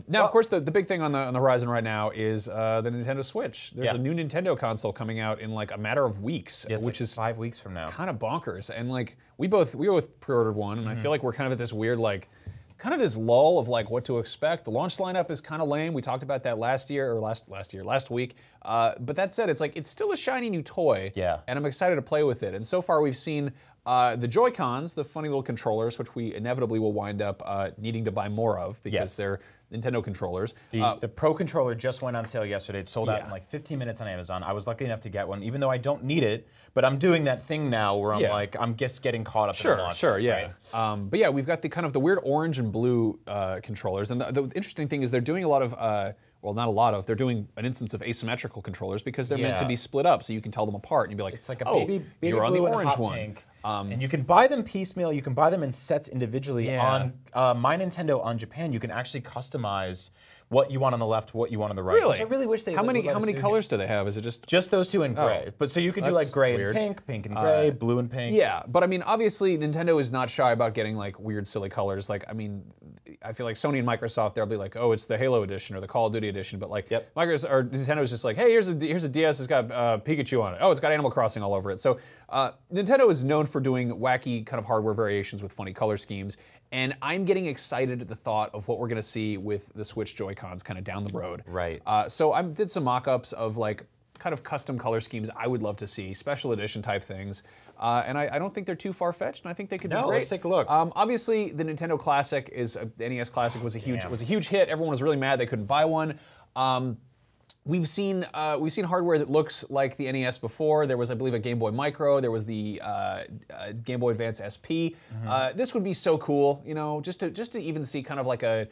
Now, of course, the big thing on the horizon right now is the Nintendo Switch. There's a new Nintendo console coming out in like a matter of weeks, which is 5 weeks from now. Kind of bonkers. And like we both pre-ordered one, and I feel like we're kind of at this weird like, kind of this lull of like what to expect. The launch lineup is kind of lame. We talked about that last week. But that said, it's still a shiny new toy. Yeah. And I'm excited to play with it. And so far, we've seen the Joy-Cons, the funny little controllers, which we inevitably will wind up needing to buy more of because they're Nintendo controllers. The Pro controller just went on sale yesterday. It sold out in like 15 minutes on Amazon. I was lucky enough to get one, even though I don't need it. But I'm doing that thing now where I'm like, I'm just getting caught up in the launch. Right? But yeah, we've got the kind of the weird orange and blue controllers. And the interesting thing is they're doing a lot of, well, not a lot of, they're doing an instance of asymmetrical controllers because they're meant to be split up so you can tell them apart. And you'd be like, it's like a baby you're on the blue and orange hot one. Pink. And you can buy them piecemeal. You can buy them in sets individually. On My Nintendo on Japan, you can actually customize what you want on the left, what you want on the right. Really? Which I really wish they How many colors do they have? Is it just those two in gray? But so you can do like gray and pink, pink and gray, blue and pink. Yeah, but I mean, obviously Nintendo is not shy about getting like weird, silly colors. Like, I mean, I feel like Sony and Microsoft, they'll be like, oh, it's the Halo edition or the Call of Duty edition. But like, Microsoft or Nintendo's just like, hey, here's a DS. It's got Pikachu on it. Oh, it's got Animal Crossing all over it. So Nintendo is known for doing wacky kind of hardware variations with funny color schemes. And I'm getting excited at the thought of what we're going to see with the Switch Joy-Cons kind of down the road. Right. So I did some mock-ups of like kind of custom color schemes I would love to see, special edition type things. And I don't think they're too far-fetched, and I think they could be great. Let's take a look. Obviously, the Nintendo Classic the NES Classic was a huge hit. Everyone was really mad they couldn't buy one. We've seen hardware that looks like the NES before. There was, I believe, a Game Boy Micro. There was the Game Boy Advance SP. This would be so cool, you know, just to even see kind of like a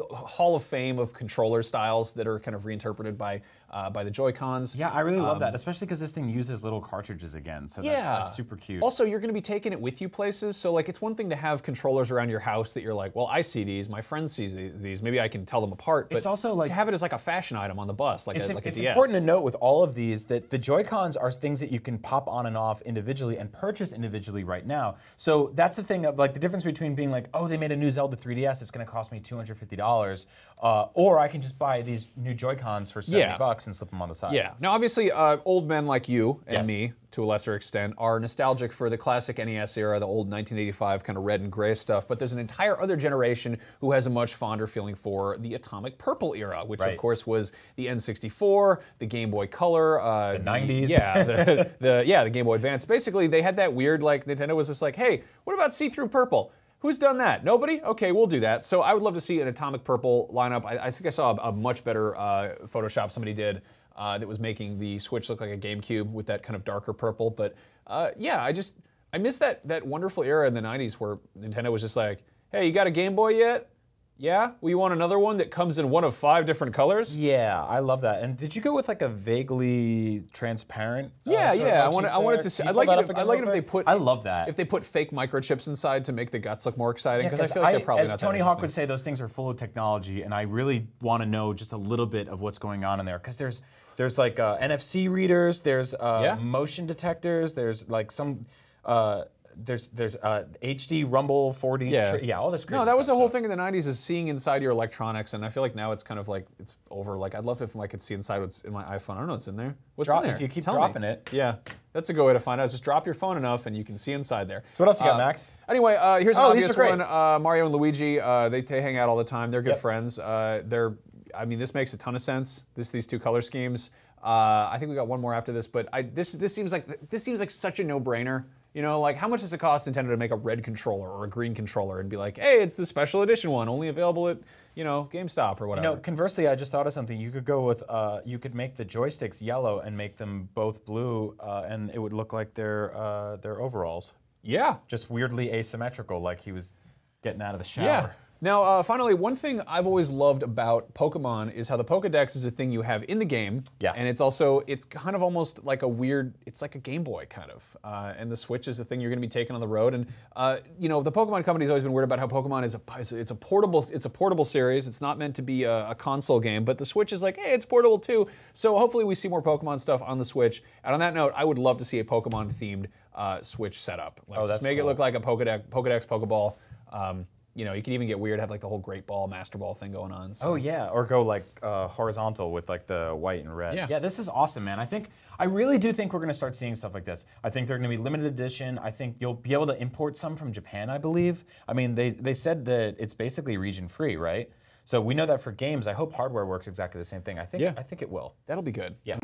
Hall of Fame of controller styles that are kind of reinterpreted by the Joy-Cons. Yeah, I really love that, especially because this thing uses little cartridges again, so that's super cute. Also, you're going to be taking it with you places, so like it's one thing to have controllers around your house that you're like, well, I see these, my friend sees these, maybe I can tell them apart, but it's also like to have it as like a fashion item on the bus, like a DS. It's important to note with all of these that the Joy-Cons are things that you can pop on and off individually and purchase individually right now. So that's the thing of like the difference between being like, oh, they made a new Zelda 3DS, it's going to cost me $250, or I can just buy these new Joy-Cons for $70 and slip them on the side. Yeah. Now, obviously, old men like you and me, to a lesser extent, are nostalgic for the classic NES era, the old 1985 kind of red and gray stuff. But there's an entire other generation who has a much fonder feeling for the Atomic Purple era, which of course was the N64, the Game Boy Color, the 90s. The Game Boy Advance. Basically, they had that weird like Nintendo was just like, hey, what about see-through purple? Who's done that? Nobody? Okay, we'll do that. So I would love to see an Atomic Purple lineup. I think I saw a much better Photoshop somebody did that was making the Switch look like a GameCube with that kind of darker purple. But yeah, I miss that wonderful era in the 90s where Nintendo was just like, hey, you got a Game Boy yet? Yeah? Well, you want another one that comes in one of 5 different colors? Yeah, I love that. And did you go with like a vaguely transparent? Yeah. I wanted to see. I'd like it if they put. I love that. If they put fake microchips inside to make the guts look more exciting, because I feel like they're probably not that Tony Hawk would say, those things are full of technology, and I really want to know just a little bit of what's going on in there, because there's like NFC readers, there's motion detectors, there's like some. There's HD Rumble 4D, all this crazy No, that was stuff, the whole thing in the 90s is seeing inside your electronics, and I feel like now it's kind of like, it's over. Like, I'd love if I could see inside what's in my iPhone. I don't know what's in there. What's in there? If you keep dropping it. Yeah, that's a good way to find out. Just drop your phone enough, and you can see inside there. So what else you got, Max? Anyway, here's an obvious one. Mario and Luigi, they hang out all the time. They're good friends. I mean, this makes a ton of sense, these two color schemes. I think we got one more after this, but this seems like such a no-brainer. You know, like how much does it cost Nintendo to make a red controller or a green controller and be like, hey, it's the special edition one, only available at, you know, GameStop or whatever. You know, conversely, I just thought of something. You could go with, you could make the joysticks yellow and make them both blue, and it would look like their overalls. Yeah. Just weirdly asymmetrical, like he was getting out of the shower. Yeah. Now, finally, one thing I've always loved about Pokemon is how the Pokedex is a thing you have in the game. Yeah. And it's kind of almost like it's like a Game Boy kind of. And the Switch is a thing you're going to be taking on the road. And, you know, the Pokemon company's always been weird about how Pokemon is a portable series. It's not meant to be a console game, but the Switch is like, hey, it's portable too. So hopefully we see more Pokemon stuff on the Switch. And on that note, I would love to see a Pokemon-themed Switch setup. Like, just make it look like a Pokedex, Pokeball. you know, you could even get weird, have like the whole Great Ball, Master Ball thing going on. So. Oh yeah, or go like horizontal with like the white and red. Yeah. This is awesome, man. I really do think we're gonna start seeing stuff like this. I think they're gonna be limited edition. I think you'll be able to import some from Japan, I believe. I mean, they said that it's basically region free, right? So we know that for games. I hope hardware works exactly the same thing. I think it will. That'll be good. Yeah.